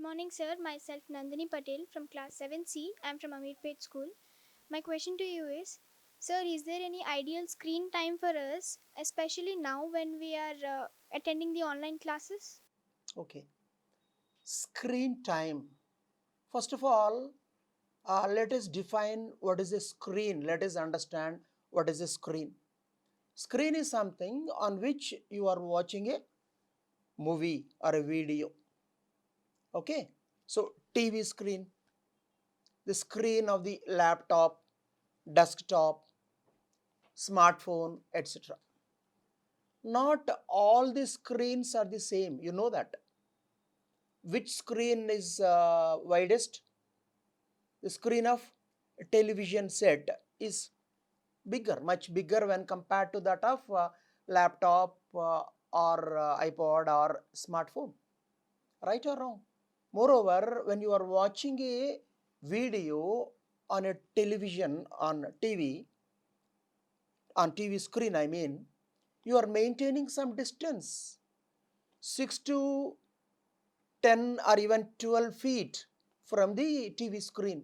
morning, sir. Myself Nandini Patel from class 7C. I am from Amirpet School. My question to you is, sir, is there any ideal screen time for us, especially now when we are attending the online classes? Okay. Screen time. First of all, let us define what is a screen. Let us understand what is a screen. Screen is something on which you are watching a movie or a video. Okay. So, TV screen, the screen of the laptop, desktop, smartphone, etc. Not all the screens are the same. You know that. Which screen is widest? The screen of a television set is bigger, much bigger when compared to that of laptop or iPod or smartphone. Right or wrong? Moreover, when you are watching a video on a television, on TV screen, I mean, you are maintaining some distance, 6 to 10 or even 12 feet from the TV screen,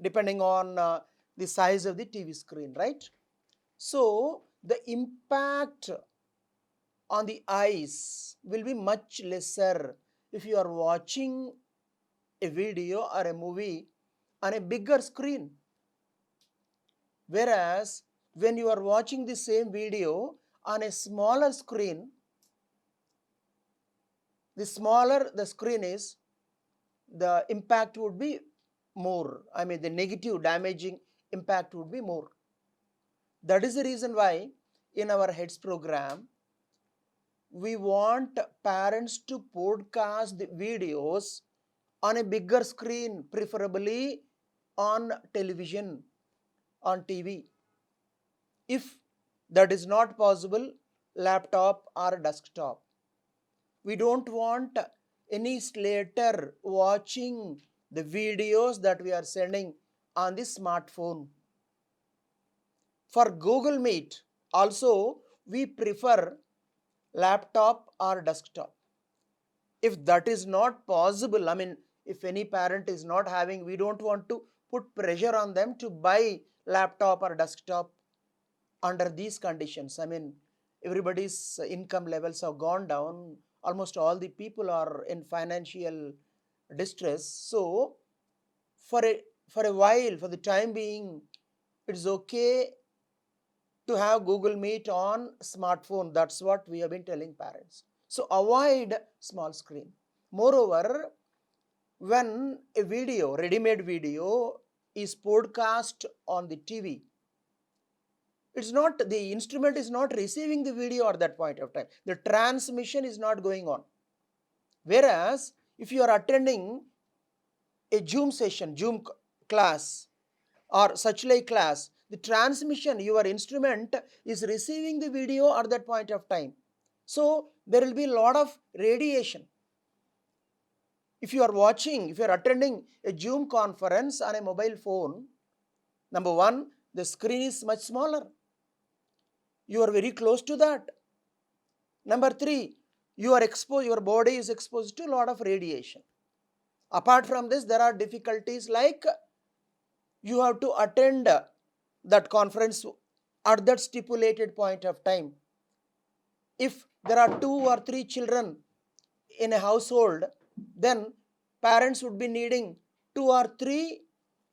depending on the size of the TV screen, right? So, the impact on the eyes will be much lesser if you are watching a video or a movie on a bigger screen. Whereas, when you are watching the same video on a smaller screen, the smaller the screen is, the impact would be more. I mean, the negative damaging impact would be more. That is the reason why in our heads program we want parents to podcast the videos on a bigger screen, preferably on television, on TV. If that is not possible, laptop or desktop. We don't want any slater watching the videos that we are sending on the smartphone. For Google Meet, also we prefer laptop or desktop. If that is not possible, I mean, if any parent is not having, we don't want to put pressure on them to buy laptop or desktop under these conditions. I mean, everybody's income levels have gone down. Almost all the people are in financial distress. So, for a while, for the time being, it's okay to have Google Meet on smartphone. That's what we have been telling parents. So, avoid small screen. Moreover, when a video, ready-made video, is podcast on the TV, it's not, the instrument is not receiving the video at that point of time. The transmission is not going on. Whereas, if you are attending a Zoom session, Zoom class or such like class, the transmission, your instrument is receiving the video at that point of time. So, there will be a lot of radiation. If you are watching, if you are attending a Zoom conference on a mobile phone, number one, the screen is much smaller. You are very close to that. Number three, your body is exposed to a lot of radiation. Apart from this, there are difficulties like you have to attend that conference at that stipulated point of time. If there are 2 or 3 children in a household, then parents would be needing 2 or 3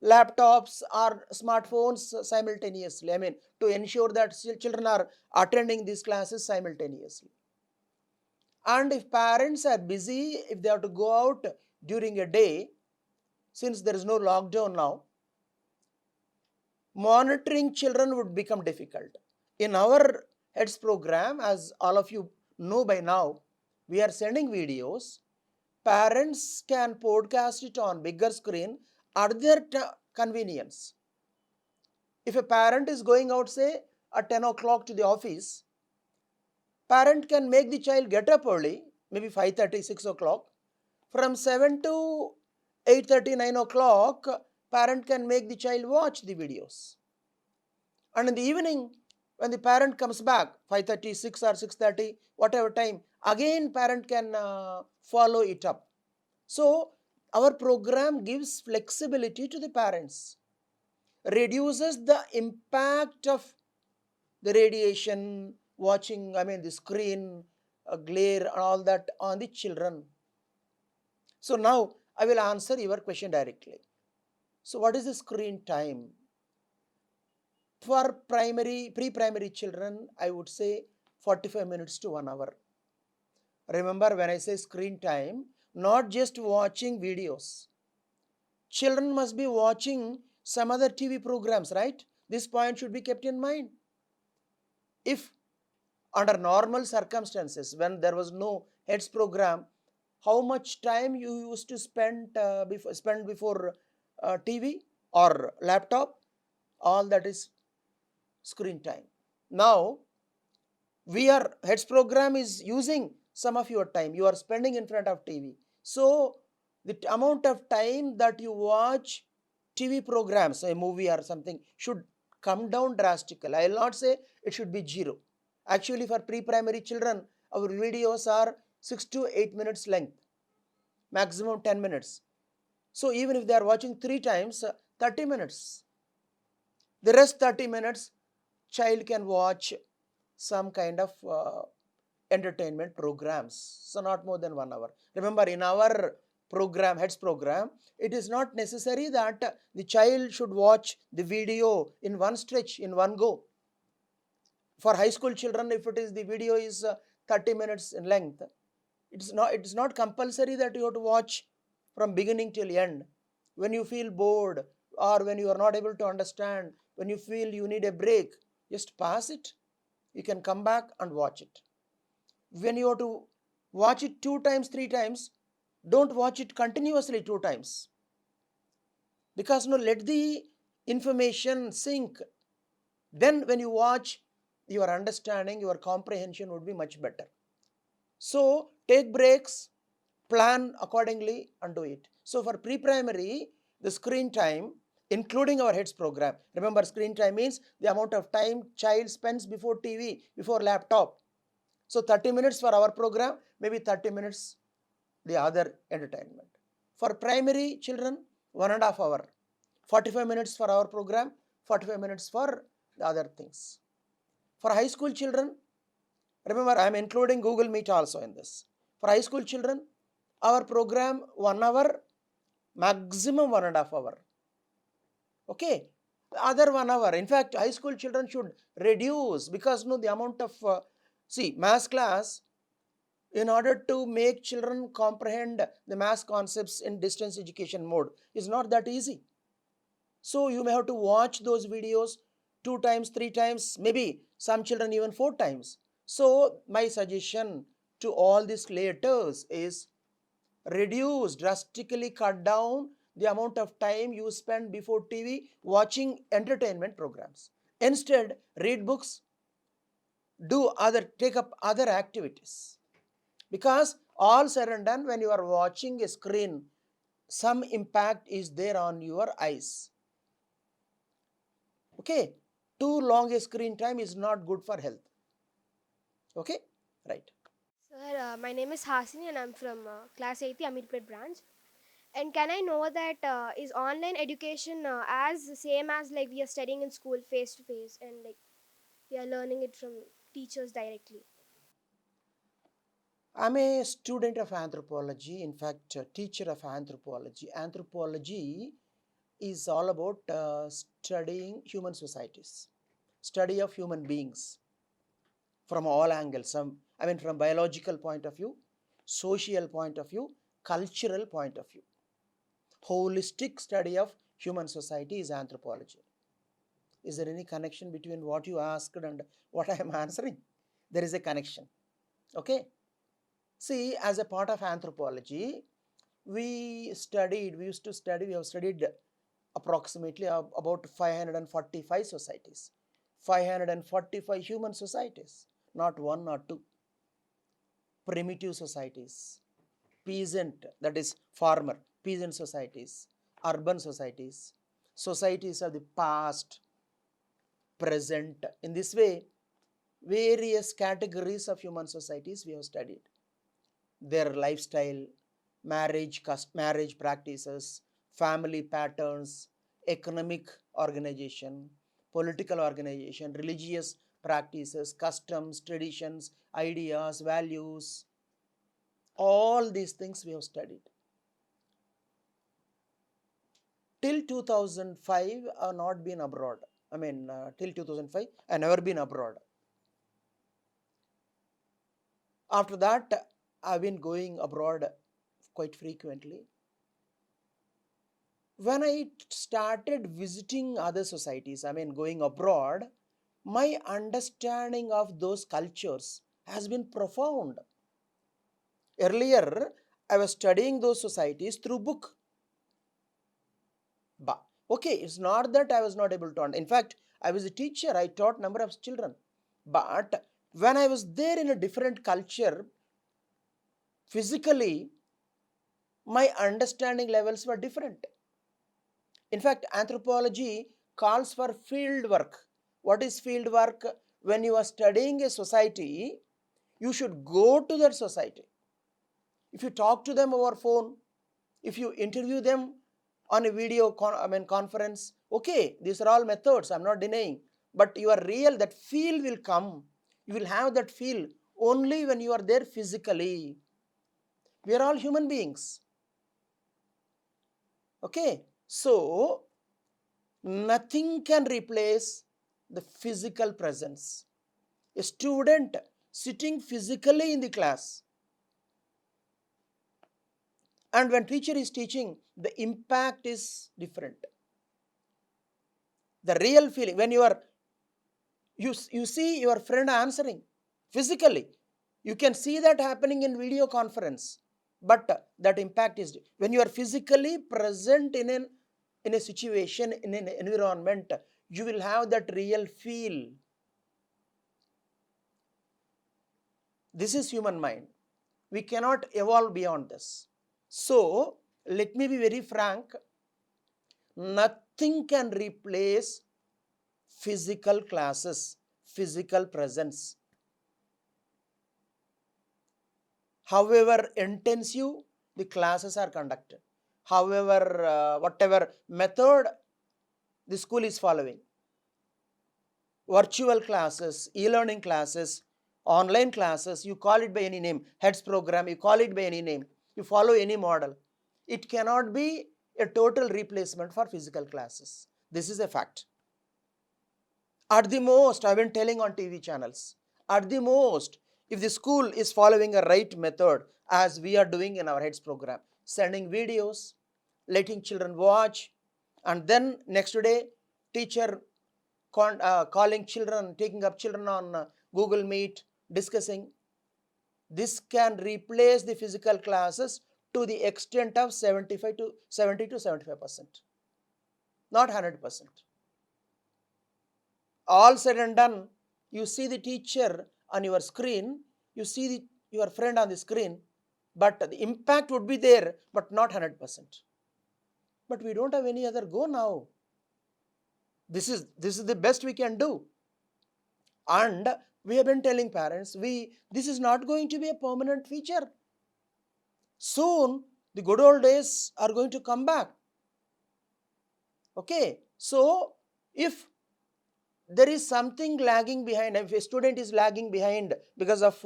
laptops or smartphones simultaneously. I mean, to ensure that children are attending these classes simultaneously. And if parents are busy, if they have to go out during a day, since there is no lockdown now, monitoring children would become difficult. In our heads program, as all of you know by now, we are sending videos. Parents can podcast it on bigger screen at their convenience. If a parent is going out, say, at 10 o'clock to the office, parent can make the child get up early, maybe 5:30, 6 o'clock. From 7 to 8:30, 9 o'clock, parent can make the child watch the videos. And in the evening, when the parent comes back, 5:30, 6 or 6:30, whatever time, again parent can follow it up. So, Our program gives flexibility to the parents, reduces the impact of the radiation, watching, the screen, glare and all that on the children. So now I will answer your question directly. So what is the screen time? For pre-primary children, I would say 45 minutes to 1 hour. Remember, when I say screen time, not just watching videos. Children must be watching some other TV programs, right? This point should be kept in mind. If under normal circumstances, when there was no heads program, how much time you used to spend before TV or laptop? All that is screen time. Now, heads program is using some of your time. You are spending in front of TV. So, the amount of time that you watch TV programs, a movie or something, should come down drastically. I will not say it should be zero. Actually, for pre-primary children, our videos are 6 to 8 minutes length, maximum 10 minutes. So, even if they are watching 3 times, 30 minutes. The rest 30 minutes, child can watch some kind of entertainment programs. So, not more than 1 hour. Remember, in our program, heads program, it is not necessary that the child should watch the video in one stretch, in one go. For high school children, if it is the video is 30 minutes in length, it is not compulsory that you have to watch from beginning till end. When you feel bored, or when you are not able to understand, when you feel you need a break, just pass it. You can come back and watch it. When you have to watch it 2 times, 3 times, don't watch it continuously 2 times, because no, let the information sink. Then when you watch, your understanding, your comprehension would be much better. So take breaks, plan accordingly and do it. So for pre-primary, the screen time, including our heads program, remember, screen time means the amount of time child spends before TV, before laptop. So 30 minutes for our program, maybe 30 minutes the other entertainment. For primary children, 1.5 hour. 45 minutes for our program, 45 minutes for the other things. For high school children, remember, I am including Google Meet also in this. For high school children, our program 1 hour, maximum 1.5 hour. Okay, the other 1 hour. In fact, high school children should reduce, because the amount of math class, in order to make children comprehend the math concepts in distance education mode, is not that easy. So you may have to watch those videos 2 times, 3 times, maybe some children even 4 times. So my suggestion to all these creators is, reduce, drastically cut down the amount of time you spend before TV watching entertainment programs. Instead, read books, take up other activities. Because all said and done, when you are watching a screen, some impact is there on your eyes. Okay, too long a screen time is not good for health. Okay, right. Sir, my name is Hasini and I'm from class 8th Amirpet branch. And can I know that is online education as same as like we are studying in school face to face and like we are learning it from teachers directly? I'm a student of anthropology, in fact, a teacher of anthropology. Anthropology is all about studying human societies, study of human beings from all angles. From biological point of view, social point of view, cultural point of view. Holistic study of human society is anthropology. Is there any connection between what you asked and what I am answering? There is a connection. Okay. See, as a part of anthropology, we have studied approximately about 545 societies, 545 human societies, not one, not two. Primitive societies, peasant, that is farmer, peasant societies, urban societies, societies of the past, present. In this way, various categories of human societies we have studied. Their lifestyle, marriage practices, family patterns, economic organization, political organization, religious practices, customs, traditions, ideas, values. All these things we have studied. Till 2005, I have not been abroad. Till 2005, I have never been abroad. After that, I've been going abroad quite frequently. When I started visiting other societies, going abroad, my understanding of those cultures has been profound. Earlier, I was studying those societies through book. But okay, it's not that I was not able to understand. In fact, I was a teacher. I taught number of children. But when I was there in a different culture, physically, my understanding levels were different. In fact, anthropology calls for field work. What is field work? When you are studying a society, you should go to that society. If you talk to them over phone, if you interview them on a video conference, okay, these are all methods, I'm not denying. But your real, that feel will come. You will have that feel only when you are there physically. We are all human beings. Okay, so nothing can replace the physical presence. A student sitting physically in the class, and when teacher is teaching, the impact is different. The real feeling, when you see your friend answering physically, you can see that happening in video conference, but that impact is when you are physically present in a situation, in an environment, you will have that real feel. This is human mind. We cannot evolve beyond this. So let me be very frank. Nothing can replace physical classes, physical presence. However intensive the classes are conducted, however whatever method the school is following, virtual classes, e-learning classes, online classes, you call it by any name, heads program, you call it by any name, you follow any model, it cannot be a total replacement for physical classes. This is a fact. At the most, I've been telling on TV channels, at the most, if the school is following a right method, as we are doing in our heads program, sending videos, letting children watch, and then next day teacher calling children, taking up children on Google Meet, discussing, this can replace the physical classes to the extent of 75 to 70 to 75%, not 100%. All said and done, you see the teacher on your screen, you see your friend on the screen, but the impact would be there, but not 100%. But we don't have any other go now. This is the best we can do. And we have been telling parents, this is not going to be a permanent feature. Soon, the good old days are going to come back. Okay, so if there is something lagging behind, if a student is lagging behind because of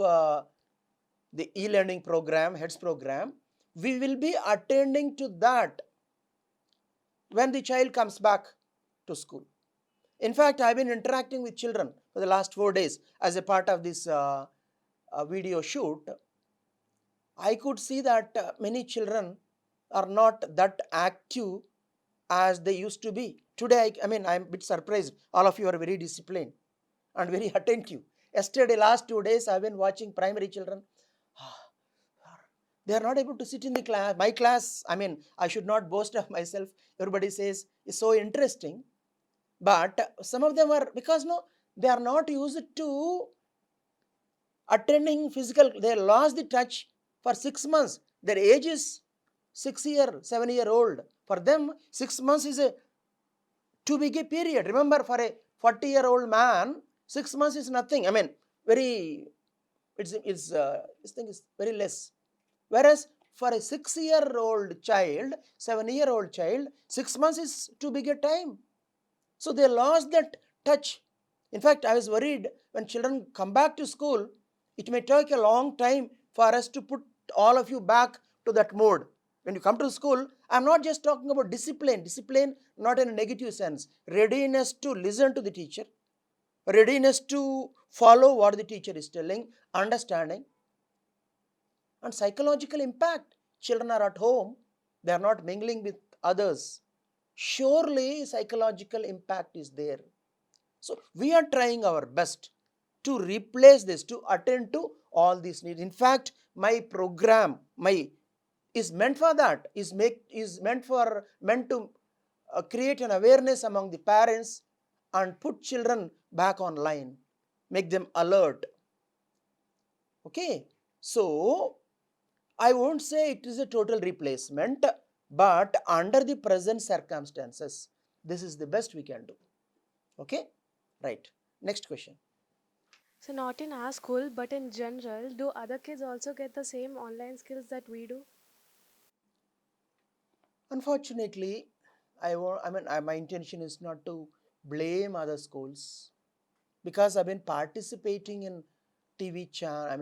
the e-learning program, heads program, we will be attending to that when the child comes back to school. In fact, I've been interacting with children for the last 4 days as a part of this video shoot. I could see that many children are not that active as they used to be. Today, I'm a bit surprised. All of you are very disciplined and very attentive. Yesterday, last 2 days, I've been watching primary children. They are not able to sit in the class. My class, I should not boast of myself. Everybody says is so interesting. But some of them are, because they are not used to attending physical. They lost the touch for 6 months. Their age is 7-year-old. For them, 6 months is a too big a period. Remember, for a 40-year-old man, 6 months is nothing. This thing is very less. Whereas for a 6-year-old child, 7-year-old child, 6 months is too big a time. So they lost that touch. In fact, I was worried when children come back to school, it may take a long time for us to put all of you back to that mode. When you come to school, I'm not just talking about discipline not in a negative sense, readiness to listen to the teacher, readiness to follow what the teacher is telling, understanding, and psychological impact. Children are at home, they are not mingling with others. Surely psychological impact is there. So we are trying our best to replace this, to attend to all these needs. In fact, my program, is meant for that, is meant to create an awareness among the parents and put children back online, make them alert. Okay, so I won't say it is a total replacement, but under the present circumstances, this is the best we can do. Okay, right. Next question. So, not in our school, but in general, do other kids also get the same online skills that we do? Unfortunately, my intention is not to blame other schools, because I've been participating in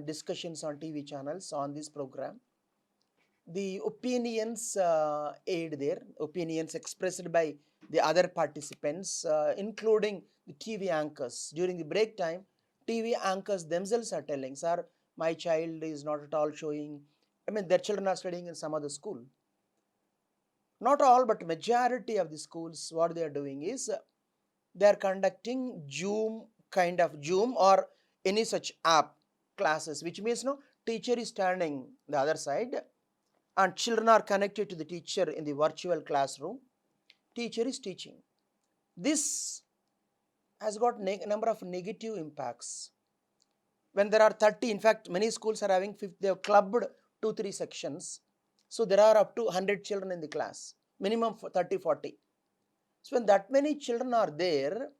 discussions on TV channels on this program. The opinions aid there, opinions expressed by the other participants, including the TV anchors. During the break time, TV anchors themselves are telling, sir, my child is not at all showing, their children are studying in some other school. Not all, but majority of the schools, what they are doing is they are conducting Zoom or any such app classes, which means no teacher is standing the other side and children are connected to the teacher in the virtual classroom. Teacher is teaching. This has got number of negative impacts. When there are 30, in fact, many schools are having, they have clubbed 2-3 sections. So there are up to 100 children in the class, minimum 30-40. So when that many children are there,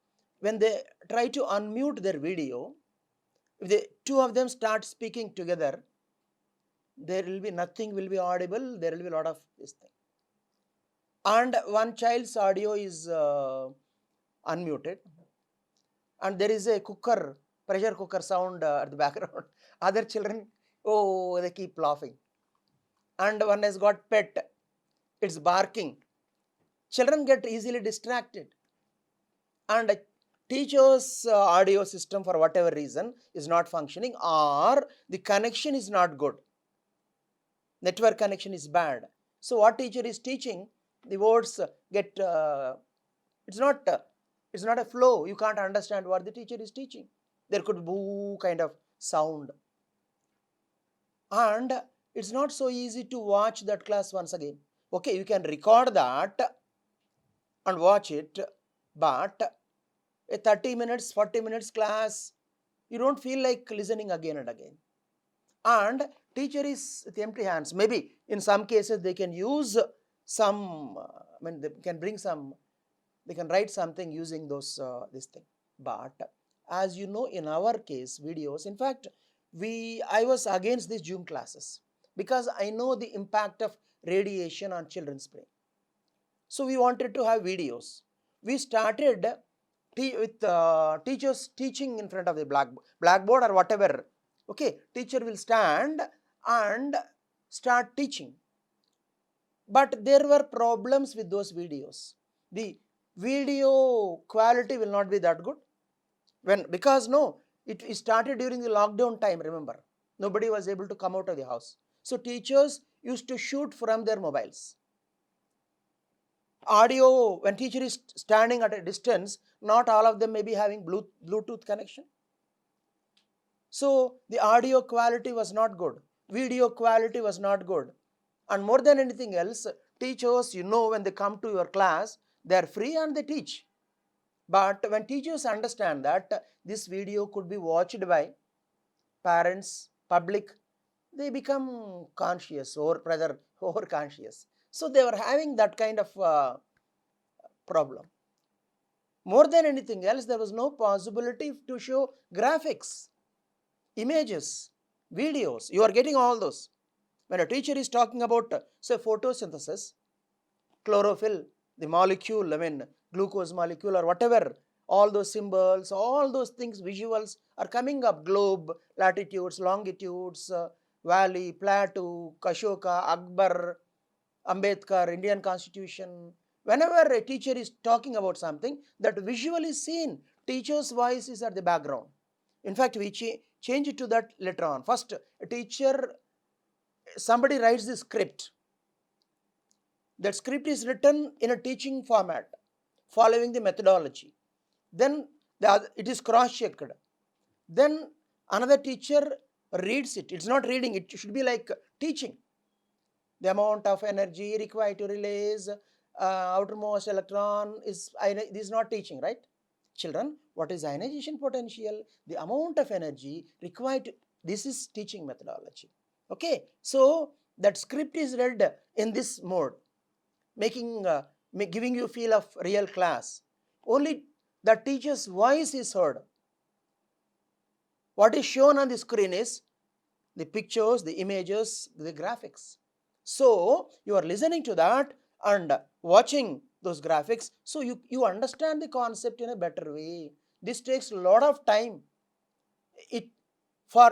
when they try to unmute their video, if two of them start speaking together, there will be nothing will be audible, there will be a lot of this thing. And one child's audio is unmuted, and there is a pressure cooker sound at the background. Other children, oh, they keep laughing. And one has got pet, it's barking. Children get easily distracted. And a teacher's audio system, for whatever reason, is not functioning, or the connection is not good. Network connection is bad. So what teacher is teaching, the words get, it's not a flow. You can't understand what the teacher is teaching. There could be boo kind of sound. And it's not so easy to watch that class once again. Okay, you can record that and watch it, but a 30 minutes, 40 minutes class, you don't feel like listening again and again. And teacher is with empty hands. Maybe in some cases they can use some, they can bring some, they can write something using those, this thing. But as you know, in our case, videos, in fact, I was against these Zoom classes because I know the impact of radiation on children's brain. So we wanted to have videos. We started with teachers teaching in front of the blackboard or whatever. Okay, teacher will stand and start teaching. But there were problems with those videos. The video quality will not be that good. Because it started during the lockdown time, remember. Nobody was able to come out of the house. So teachers used to shoot from their mobiles. Audio, when teacher is standing at a distance, not all of them may be having Bluetooth connection. So the audio quality was not good. Video quality was not good. And more than anything else, teachers, when they come to your class, they are free and they teach. But when teachers understand that this video could be watched by parents, public, they become conscious or rather over conscious. So they were having that kind of problem. More than anything else, there was no possibility to show graphics, images, videos. You are getting all those. When a teacher is talking about, say, photosynthesis, chlorophyll, the molecule, glucose molecule or whatever, all those symbols, all those things, visuals are coming up, globe, latitudes, longitudes, valley, plateau, Kashoka, Akbar, Ambedkar, Indian Constitution. Whenever a teacher is talking about something, that visual is seen. Teacher's voice is at the background. In fact, we change it to that later on. First, a teacher, somebody writes the script. That script is written in a teaching format, following the methodology. Then it is cross-checked. Then another teacher reads it. It's not reading, it should be like teaching. The amount of energy required to release outermost electron is, this is not teaching, right? Children, what is ionization potential? The amount of energy required, this is teaching methodology. Okay, so that script is read in this mode, giving you feel of real class. Only the teacher's voice is heard. What is shown on the screen is the pictures, the images, the graphics. So you are listening to that and watching those graphics, so you understand the concept in a better way. This takes a lot of time.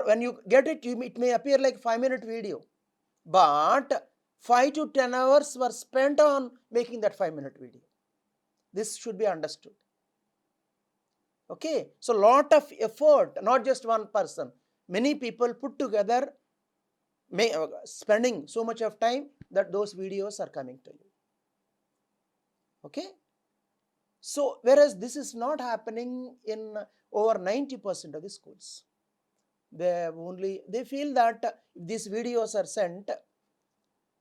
When you get it, it may appear like 5-minute video, but 5 to 10 hours were spent on making that 5-minute video. This should be understood. Okay, so lot of effort, not just one person, many people put together, spending so much of time that those videos are coming to you. Okay, so whereas this is not happening in over 90% of the schools. They feel that if these videos are sent,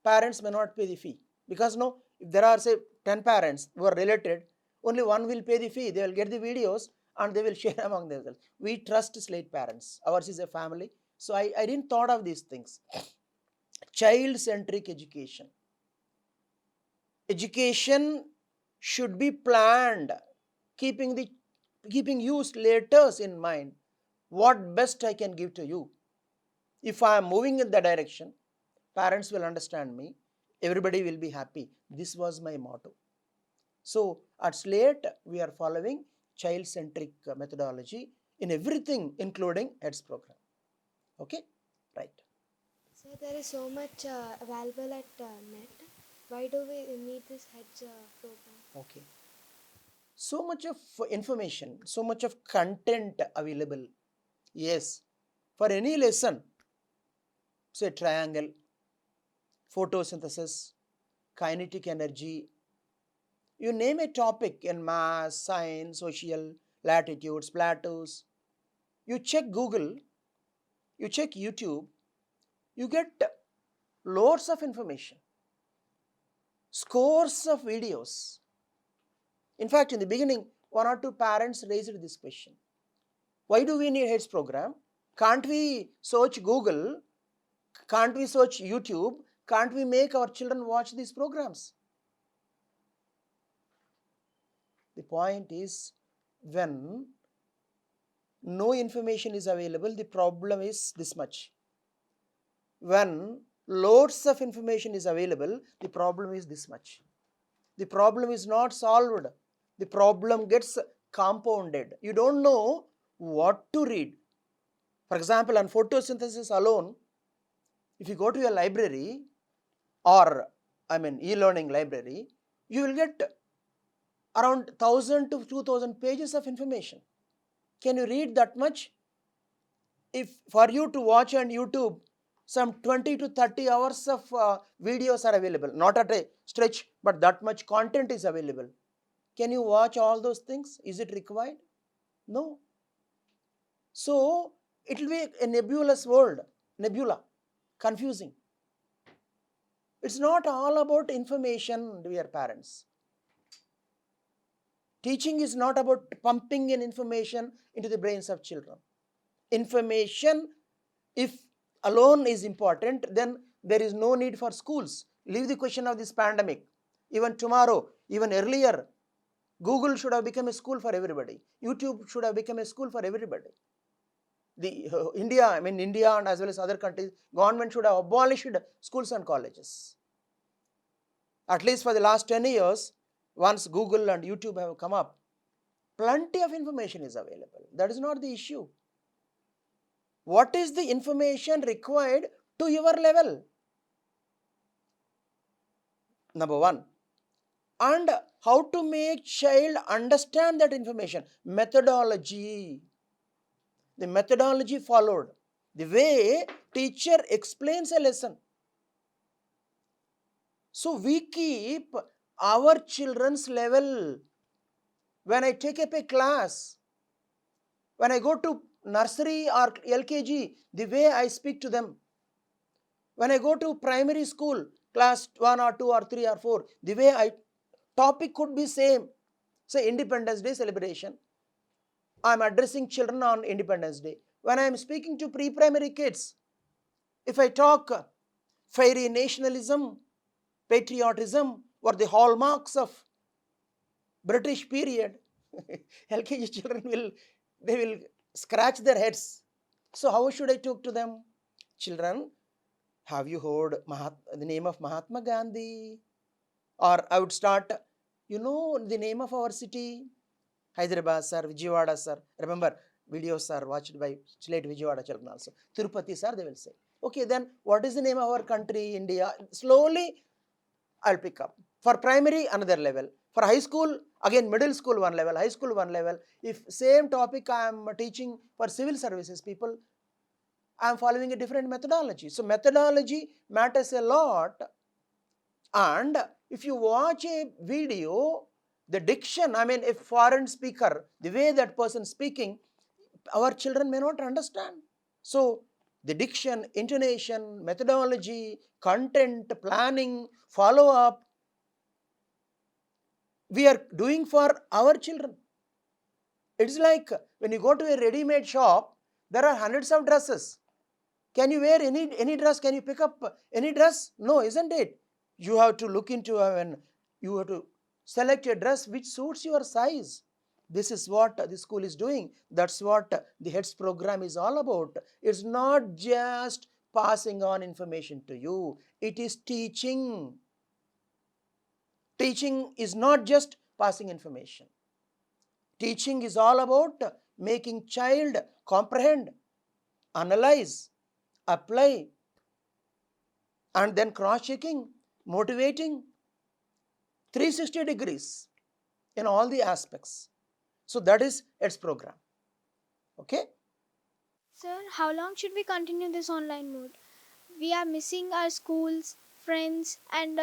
parents may not pay the fee, because no, if there are, say, 10 parents who are related, only one will pay the fee. They will get the videos and they will share among themselves. We trust Slate parents. Ours is a family. So I didn't thought of these things. Child-centric education. Education should be planned, keeping you Slaters in mind. What best I can give to you. If I am moving in that direction, parents will understand me. Everybody will be happy. This was my motto. So at Slate, we are following child-centric methodology in everything, including HEADS program. Okay, right. So there is so much available at net. Why do we need this HEADS program? Okay. So much of information, so much of content available. Yes, for any lesson, say triangle, photosynthesis, kinetic energy, you name a topic in math, science, social, latitudes, plateaus, you check Google, you check YouTube, you get loads of information, scores of videos. In fact, in the beginning, 1 or 2 parents raised this question. Why do we need HEADS program? Can't we search Google? Can't we search YouTube? Can't we make our children watch these programs? The point is, when no information is available, the problem is this much. When loads of information is available, the problem is this much. The problem is not solved. The problem gets compounded. You don't know what to read. For example, on photosynthesis alone, if you go to a library or e-learning library, you will get around 1000 to 2000 pages of information. Can you read that much? If for you to watch on YouTube, some 20 to 30 hours of videos are available, not at a stretch, but that much content is available. Can you watch all those things? Is it required? No. So it will be a nebulous world, confusing. It's not all about information, dear parents. Teaching is not about pumping in information into the brains of children. Information, if alone is important, then there is no need for schools. Leave the question of this pandemic. Even tomorrow, even earlier, Google should have become a school for everybody. YouTube should have become a school for everybody. the India, I mean India and as well as other countries, government should have abolished schools and colleges. At least for the last 10 years, once Google and YouTube have come up, plenty of information is available. That is not the issue. What is the information required to your level? Number one. And how to make child understand that information. Methodology. The methodology followed. The way teacher explains a lesson. So we keep our children's level. When I take up a class, when I go to nursery or LKG, the way I speak to them. When I go to primary school, class 1 or 2 or 3 or 4, the way I topic could be same. Say Independence Day celebration. I am addressing children on Independence Day. When I am speaking to pre-primary kids, if I talk fiery nationalism, patriotism were the hallmarks of British period, LKG children will scratch their heads. So how should I talk to them? Children, have you heard the name of Mahatma Gandhi? Or I would start, you know the name of our city? Hyderabad sir, Vijayawada sir. Remember, videos are watched by Slate Vijayawada children also. Tirupati sir, they will say. Okay, then what is the name of our country, India? Slowly, I'll pick up. For primary, another level. For high school, again middle school one level, high school one level. If same topic I am teaching for civil services people, I am following a different methodology. So methodology matters a lot. And if you watch a video, the diction, I mean a foreign speaker, the way that person speaking, our children may not understand. So the diction, intonation, methodology, content, planning, follow up, we are doing for our children. It's like when you go to a ready-made shop, there are hundreds of dresses. Can you wear any dress? Can you pick up any dress? No, isn't it? You have to look into and you have to select a dress which suits your size. This is what the school is doing. That's what the HEADS program is all about. It's not just passing on information to you. It is teaching. Teaching is not just passing information. Teaching is all about making child comprehend, analyze, apply, and then cross-checking, motivating, 360 degrees in all the aspects. So that is its program. Okay. Sir, how long should we continue this online mode? We are missing our schools, friends, and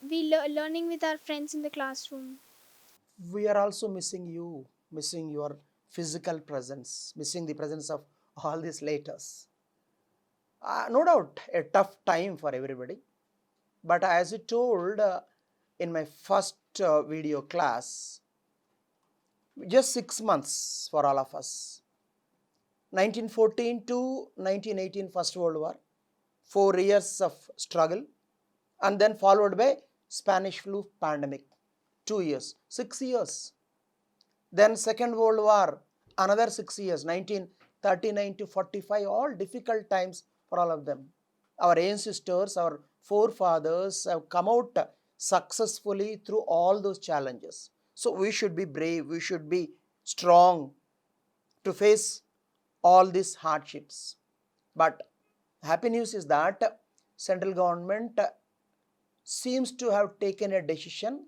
learning with our friends in the classroom. We are also missing you, missing your physical presence, missing the presence of all these letters. No doubt a tough time for everybody. But as I told in my first video class, just 6 months for all of us. 1914 to 1918 First World War, 4 years of struggle, and then followed by Spanish flu pandemic, 2 years, 6 years. Then Second World War, another 6 years, 1939 to 45, all difficult times for all of them. Our ancestors, our forefathers have come out successfully through all those challenges. So we should be brave, we should be strong to face all these hardships. But happy news is that central government seems to have taken a decision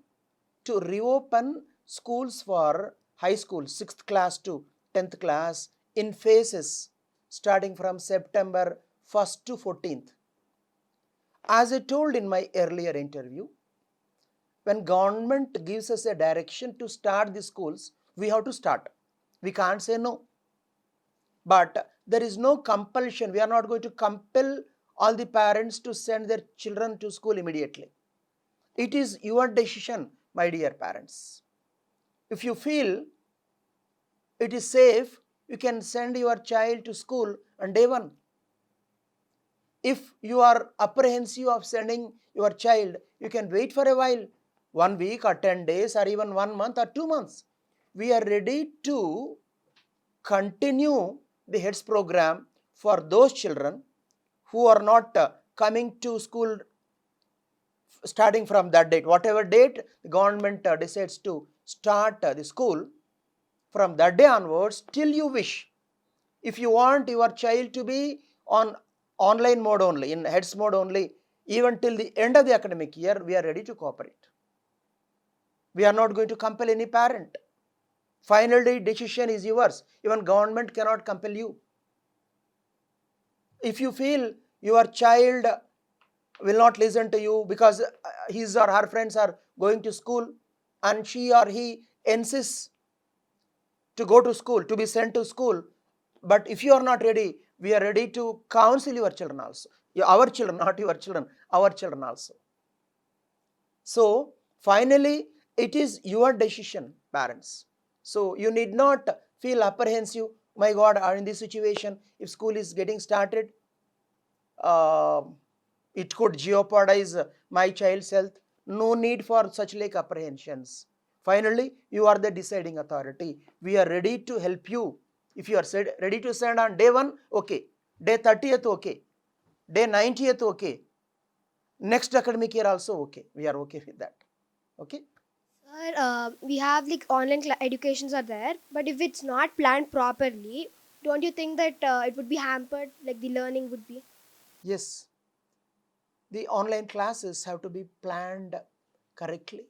to reopen schools for high school, 6th class to 10th class in phases starting from September 1st to 14th. As I told in my earlier interview, when government gives us a direction to start the schools, we have to start. We can't say no. But there is no compulsion. We are not going to compel all the parents to send their children to school immediately. It is your decision, my dear parents. If you feel it is safe, you can send your child to school on day one. If you are apprehensive of sending your child, you can wait for a while, 1 week or 10 days or even 1 month or 2 months. We are ready to continue the heads program for those children who are not coming to school starting from that date. Whatever date the government decides to start the school, from that day onwards till you wish. If you want your child to be on online mode only, in heads mode only, even till the end of the academic year, we are ready to cooperate. We are not going to compel any parent. Finally, decision is yours. Even government cannot compel you. If you feel your child will not listen to you because his or her friends are going to school and she or he insists to go to school, to be sent to school, but if you are not ready, we are ready to counsel your children also. Our children, not your children, our children also. So finally, it is your decision, parents. So you need not feel apprehensive. My God, are in this situation, if school is getting started, uh, it could jeopardize my child's health. No need for such like apprehensions. Finally, you are the deciding authority. We are ready to help you. If you are ready to send on day 1, okay. Day 30th, okay. Day 90th, okay. Next academic year also, okay. We are okay with that. Okay. Sir, we have like online educations are there, but if it's not planned properly, don't you think that it would be hampered, like the learning would be? Yes, the online classes have to be planned correctly.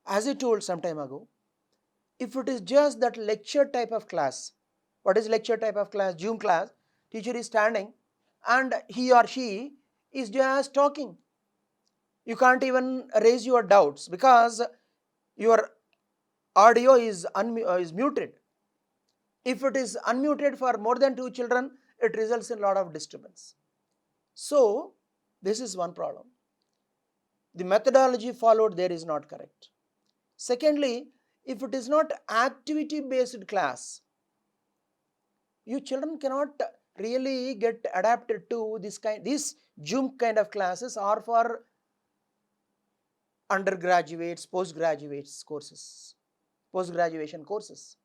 As I told some time ago, if it is just that lecture type of class, what is lecture type of class? Zoom class, teacher is standing and he or she is just talking. You can't even raise your doubts because your audio is muted. If it is unmuted for more than 2 children, it results in a lot of disturbance. So this is one problem. The methodology followed there is not correct. Secondly, if it is not activity based class, you children cannot really get adapted to these Zoom kind of classes are for undergraduates, postgraduates courses, post graduation courses,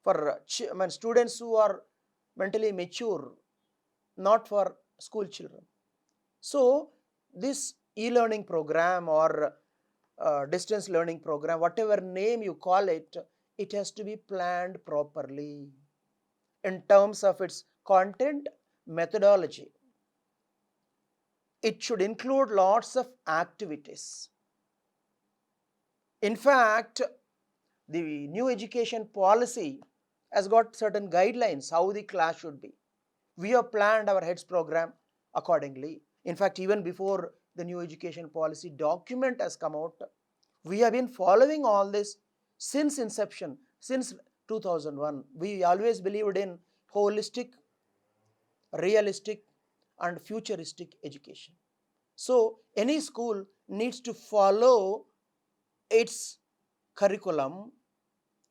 for students who are mentally mature, not for school children. So this e-learning program or distance learning program, whatever name you call it, it has to be planned properly in terms of its content, methodology. It should include lots of activities. In fact, the new education policy has got certain guidelines how the class should be. We have planned our heads program accordingly. In fact, even before the new education policy document has come out, we have been following all this since inception, since 2001. We always believed in holistic, realistic and futuristic education. So any school needs to follow its curriculum,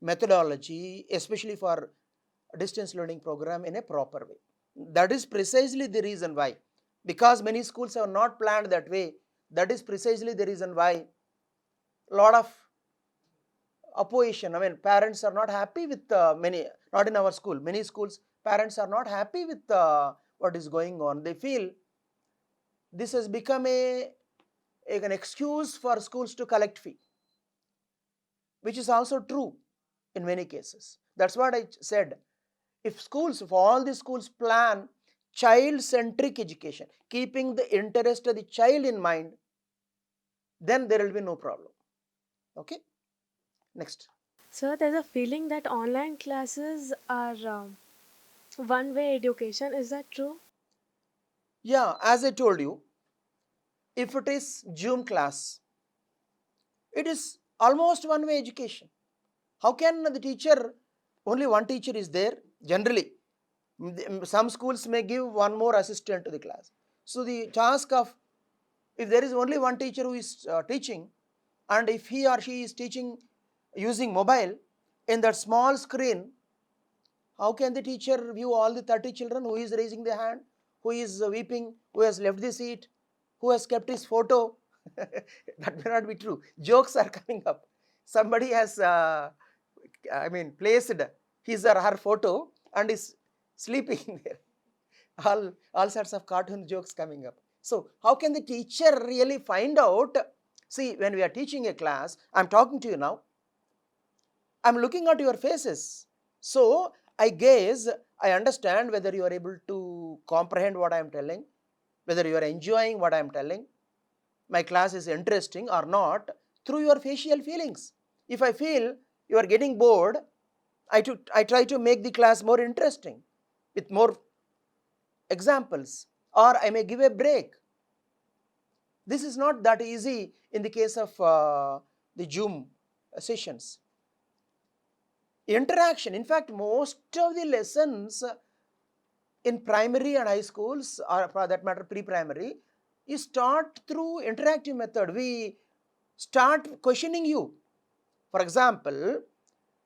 methodology, especially for distance learning program, in a proper way. That is precisely the reason why, because many schools have not planned that way, that is precisely the reason why a lot of opposition, parents are not happy with many, not in our school, many schools, parents are not happy with what is going on. They feel this has become an excuse for schools to collect fee, which is also true in many cases. That's what I said. If all the schools plan child-centric education, keeping the interest of the child in mind, then there will be no problem. Okay, next. So there's a feeling that online classes are one-way education. Is that true? Yeah, as I told you, if it is Zoom class, it is almost one-way education. How can the teacher, only one teacher is there generally? Some schools may give one more assistant to the class. So the task of, if there is only one teacher who is teaching, and if he or she is teaching using mobile, in that small screen, how can the teacher view all the 30 children? Who is raising their hand, who is weeping, who has left the seat, who has kept his photo? That may not be true. Jokes are coming up. Somebody has placed his or her photo and is sleeping there. All sorts of cartoon jokes coming up. So how can the teacher really find out? See, when we are teaching a class, I'm talking to you now, I'm looking at your faces. So I guess I understand whether you are able to comprehend what I am telling, whether you are enjoying what I am telling, my class is interesting or not, through your facial feelings. If I feel you are getting bored, I try to make the class more interesting with more examples, or I may give a break. This is not that easy in the case of the Zoom sessions. Interaction, in fact, most of the lessons in primary and high schools, or for that matter pre-primary, you start through interactive method. We start questioning you. For example,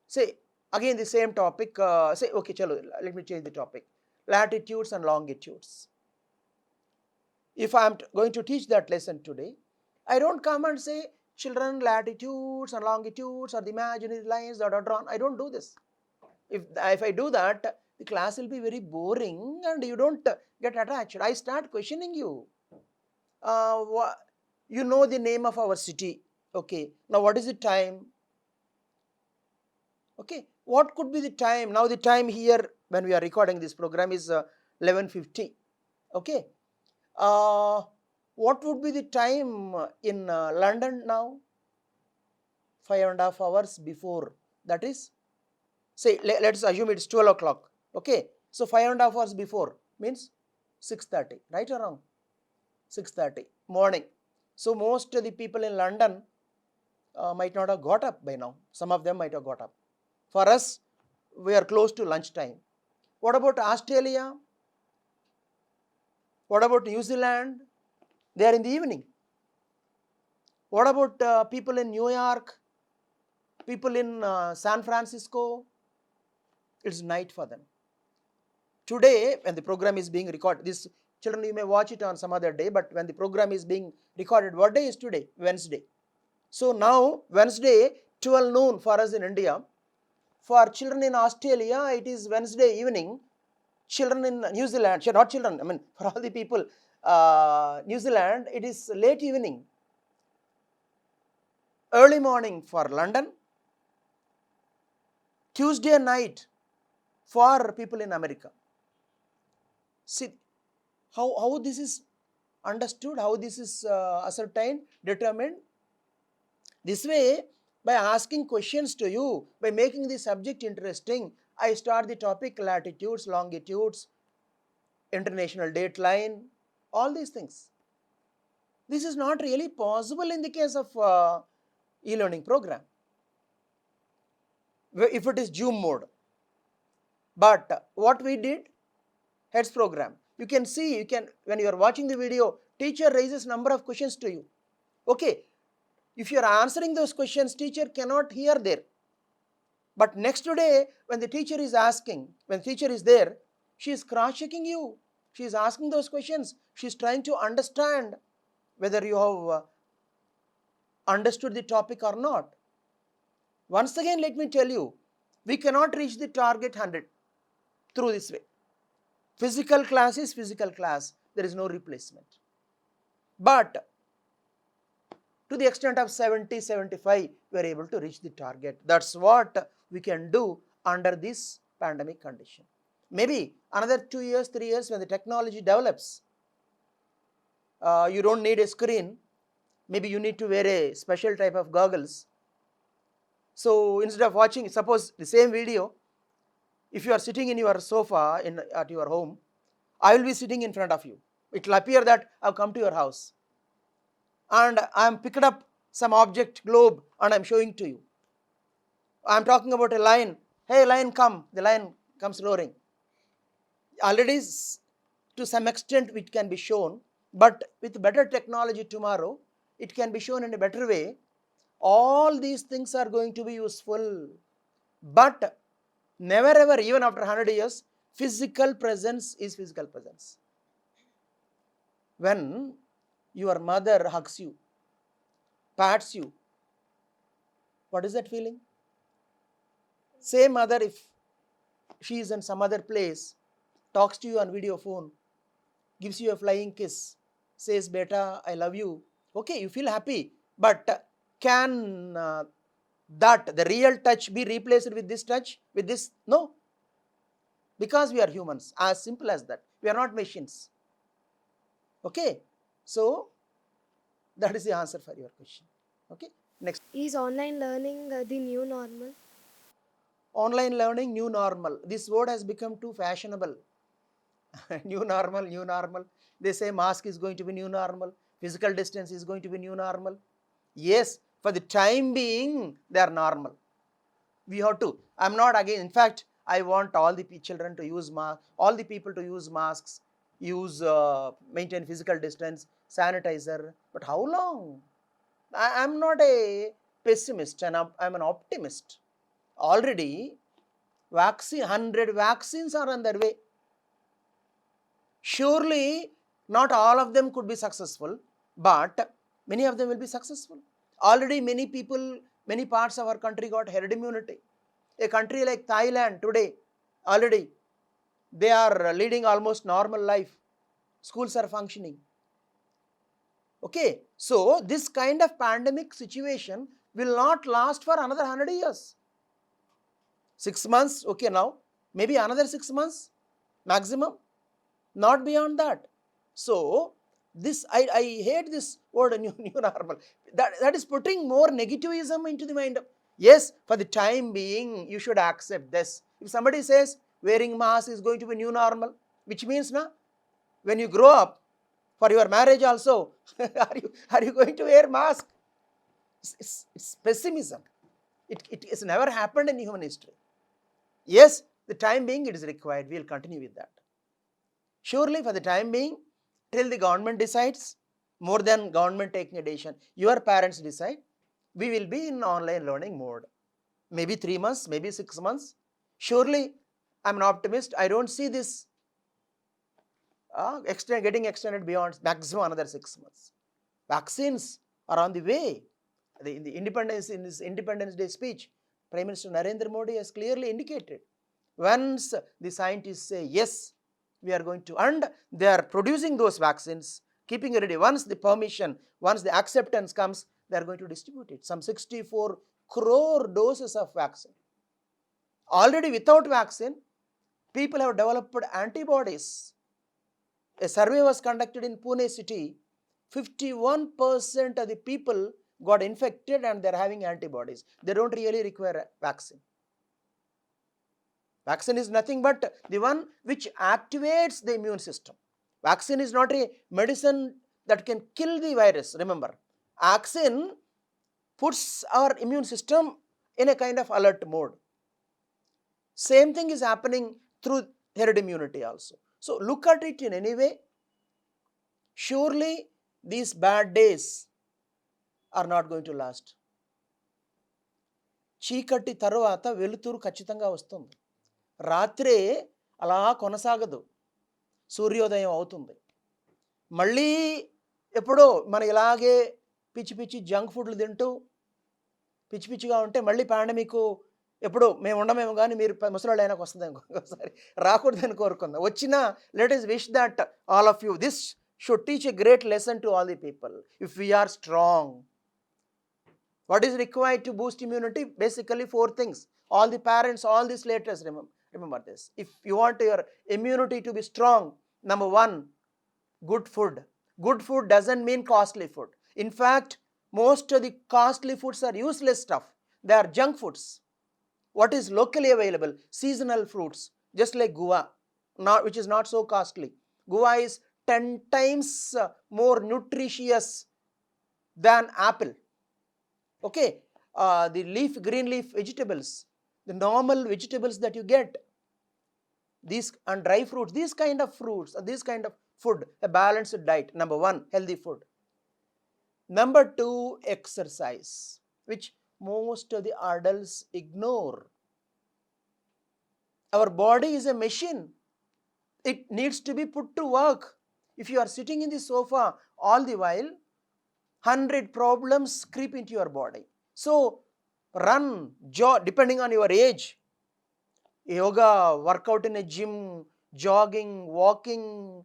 say again the same topic, say okay chalo, let me change the topic, latitudes and longitudes. If I am going to teach that lesson today, I don't come and say, children, latitudes and longitudes are the imaginary lines that are drawn. I don't do this. If I do that, the class will be very boring and you don't get attached. I start questioning you. You know the name of our city. Okay. Now what is the time? Okay. What could be the time? Now the time here when we are recording this program is 11:50. Okay. What would be the time in London now? 5.5 hours before. That is, say, let's assume it's 12 o'clock. Okay. So 5.5 hours before means 6:30. Right or wrong? 6:30 morning. So most of the people in London might not have got up by now. Some of them might have got up. For us, we are close to lunchtime. What about Australia? What about New Zealand? They are in the evening. What about people in New York? People in San Francisco? It's night for them. Today, when the program is being recorded, this children, you may watch it on some other day, but when the program is being recorded, what day is today? Wednesday. So now, Wednesday, 12 noon for us in India. For children in Australia, it is Wednesday evening. Children in New Zealand, not children, I mean, for all the people, New Zealand, it is late evening. Early morning for London. Tuesday night for people in America. See how this is understood, how this is ascertained, determined. This way, by asking questions to you, by making the subject interesting, I start the topic latitudes, longitudes, international date line, all these things. This is not really possible in the case of e-learning program, if it is Zoom mode. But what we did, heads program. You can see, when you are watching the video, teacher raises number of questions to you. Okay, if you are answering those questions, teacher cannot hear there. But next day, when the teacher is asking, when the teacher is there, she is cross-checking you. She is asking those questions. She is trying to understand whether you have understood the topic or not. Once again, let me tell you, we cannot reach the target 100 through this way. Physical class is physical class. There is no replacement. But to the extent of 70, 75, we are able to reach the target. That's what we can do under this pandemic condition. Maybe another 2 years, 3 years, when the technology develops, you don't need a screen. Maybe you need to wear a special type of goggles. So instead of watching, suppose the same video, if you are sitting in your sofa at your home, I will be sitting in front of you. It will appear that I have come to your house and I am picked up some object, globe, and I am showing to you. I am talking about a lion. Hey, lion, come. The lion comes roaring. Already, to some extent, it can be shown, but with better technology tomorrow, it can be shown in a better way. All these things are going to be useful. But never ever, even after 100 years, physical presence is physical presence. When your mother hugs you, pats you, what is that feeling? Say, mother, if she is in some other place, talks to you on video phone, gives you a flying kiss, says, Beta, I love you. Okay, you feel happy. But can the real touch be replaced with this touch? With this? No. Because we are humans. As simple as that. We are not machines. Okay. So, that is the answer for your question. Okay. Next. Is online learning the new normal? Online learning, new normal. This word has become too fashionable. New normal, new normal. They say mask is going to be new normal. Physical distance is going to be new normal. Yes, for the time being, they are normal. We have to. I'm not again. In fact, I want all the children to use mask, all the people to use masks, maintain physical distance, sanitizer. But how long? I'm not a pessimist, and I'm an optimist. Already, 100 vaccines are on their way. Surely, not all of them could be successful, but many of them will be successful. Already, many people, many parts of our country got herd immunity. A country like Thailand today, already, they are leading almost normal life. Schools are functioning. Okay, so this kind of pandemic situation will not last for another 100 years. 6 months, okay, now, maybe another 6 months maximum, not beyond that. So, this I hate this word new normal. That is putting more negativism into the mind. Yes, for the time being, you should accept this. If somebody says wearing mask is going to be new normal, which means when you grow up, for your marriage also, are you going to wear mask? It's pessimism. It has never happened in human history. Yes, the time being it is required. We will continue with that. Surely for the time being, till the government decides, more than government taking a decision, your parents decide, we will be in online learning mode. Maybe 3 months, maybe 6 months. Surely, I'm an optimist. I don't see this getting extended beyond maximum another 6 months. Vaccines are on the way. In his Independence Day speech, Prime Minister Narendra Modi has clearly indicated, once the scientists say yes, we are going to, and they are producing those vaccines, keeping it ready. Once the permission, once the acceptance comes, they are going to distribute it. Some 64 crore doses of vaccine. Already without vaccine, people have developed antibodies. A survey was conducted in Pune city. 51% of the people got infected and they're having antibodies. They don't really require a vaccine. Vaccine is nothing but the one which activates the immune system. Vaccine is not a medicine that can kill the virus. Remember, vaccine puts our immune system in a kind of alert mode. Same thing is happening through herd immunity also. So look at it in any way. Surely these bad days are not going to last. చీకటి తరువాత వెలుతురు ఖచ్చితంగా వస్తుంది. రాత్రే అలా కొనసాగదు, సూర్యోదయం అవుతుంది. మళ్ళీ ఎప్పుడో మనం ఇలాగే పిచ్చి పిచ్చి జంక్ ఫుడ్లు తింటూ పిచ్చి పిచ్చిగా ఉంటే మళ్ళీ పాండమిక్ ఎప్పుడు మేము ఉండమేమో కానీ మీరు ముసలాళ్ళు అయినాక వస్తుంది ఇంకోసారి, రాకూడదని కోరుకుందాం. వచ్చినా let is wish that all of you this should teach a great lesson to all the people. If we are strong, what is required to boost immunity? Basically 4 things. All the parents, all these letters, remember this. If you want your immunity to be strong, number 1, good food. Good food doesn't mean costly food. In fact, most of the costly foods are useless stuff. They are junk foods. What is locally available? Seasonal fruits, just like guava, which is not so costly. Guava is 10 times more nutritious than apple. Okay, the green leaf vegetables, the normal vegetables that you get, these and dry fruits, these kind of fruits, this kind of food, a balanced diet. Number 1, healthy food. Number 2, exercise, which most of the adults ignore. Our body is a machine. It needs to be put to work. If you are sitting in the sofa all the while, 100 problems creep into your body. So, run, jog, depending on your age. yoga, workout in a gym, jogging, walking,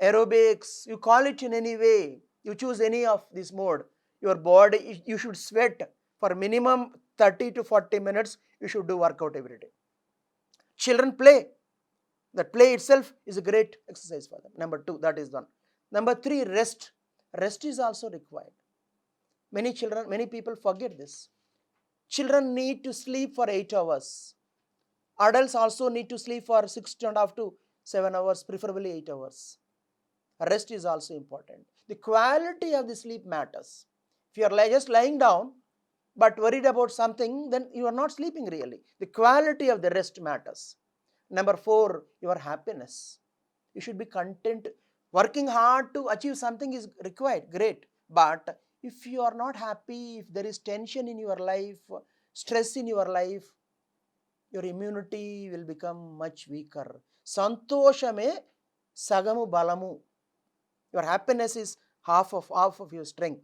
aerobics, you call it in any way, you choose any of this mode, your body, you should sweat for minimum 30 to 40 minutes, you should do workout every day. Children play, that play itself is a great exercise for them. Number 2, that is one. Number 3, rest. Rest is also required. Many people forget this. Children need to sleep for 8 hours. Adults also need to sleep for 6.5 to 7 hours, preferably 8 hours. Rest is also important. The quality of the sleep matters. If you are just lying down but worried about something, then you are not sleeping really. The quality of the rest matters. Number 4, your happiness. You should be content. Working hard to achieve something is required, great. But if you are not happy, if there is tension in your life, stress in your life, your immunity will become much weaker. Santoshame sagamu balamu. Your happiness is half of your strength.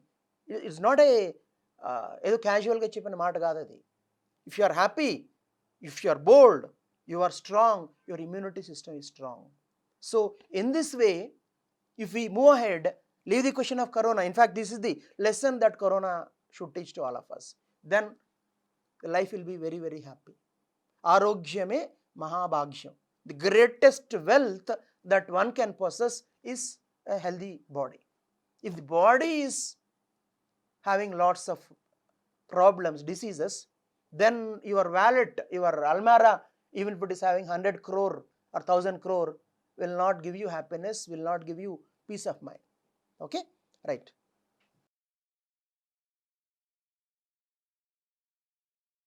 It's not a ఏదో క్యాజువల్గా చెప్పిన మాట కాదు అది. If you are happy, if you are bold, you are strong, your immunity system is strong. So in this way, if we move ahead, leave the question of corona. In fact, this is the lesson that corona should teach to all of us. Then the life will be very, very happy. Arogyame mahabhagyam. The greatest wealth that one can possess is a healthy body. If the body is having lots of problems, diseases, then your wallet, your almara, even if it is having 100 crore or 1000 crore, will not give you happiness, will not give you peace of mind. Okay, right.